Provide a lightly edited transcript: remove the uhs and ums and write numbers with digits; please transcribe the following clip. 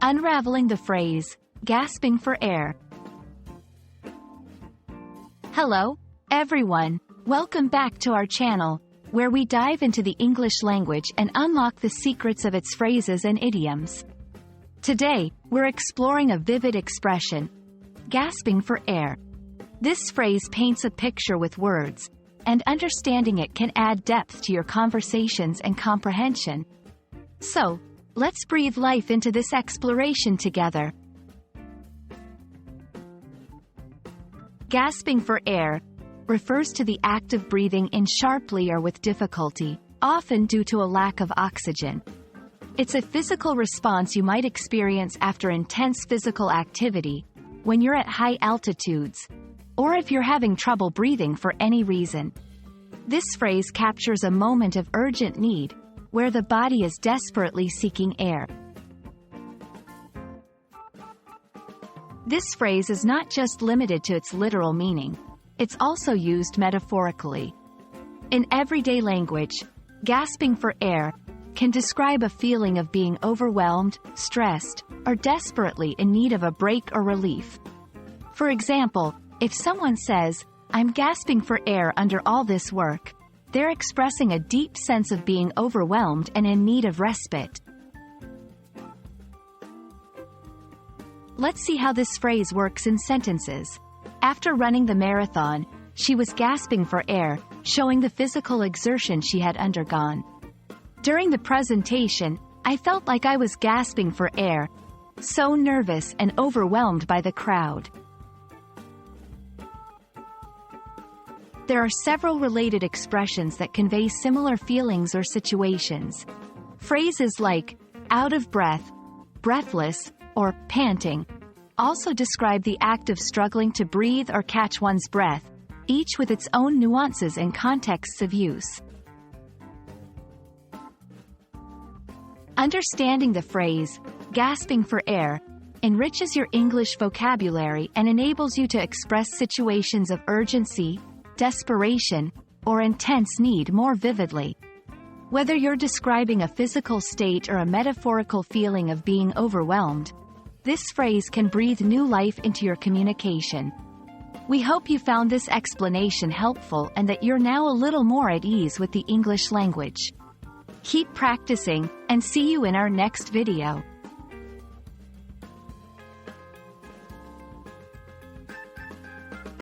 Unraveling the phrase, gasping for air. Hello, everyone. Welcome back to our channel, where we dive into the English language and unlock the secrets of its phrases and idioms. Today, we're exploring a vivid expression, gasping for air. This phrase paints a picture with words, and understanding it can add depth to your conversations and comprehension. So, let's breathe life into this exploration together. Gasping for air refers to the act of breathing in sharply or with difficulty, often due to a lack of oxygen. It's a physical response you might experience after intense physical activity, when you're at high altitudes, or if you're having trouble breathing for any reason. This phrase captures a moment of urgent need, where the body is desperately seeking air. This phrase is not just limited to its literal meaning, it's also used metaphorically. In everyday language, gasping for air can describe a feeling of being overwhelmed, stressed, or desperately in need of a break or relief. For example, if someone says, "I'm gasping for air under all this work," they're expressing a deep sense of being overwhelmed and in need of respite. Let's see how this phrase works in sentences. After running the marathon, she was gasping for air, showing the physical exertion she had undergone. During the presentation, I felt like I was gasping for air, so nervous and overwhelmed by the crowd. There are several related expressions that convey similar feelings or situations. Phrases like out of breath, breathless, or panting also describe the act of struggling to breathe or catch one's breath, each with its own nuances and contexts of use. Understanding the phrase, gasping for air, enriches your English vocabulary and enables you to express situations of urgency, desperation, or intense need more vividly. Whether you're describing a physical state or a metaphorical feeling of being overwhelmed, this phrase can breathe new life into your communication. We hope you found this explanation helpful and that you're now a little more at ease with the English language. Keep practicing, and see you in our next video.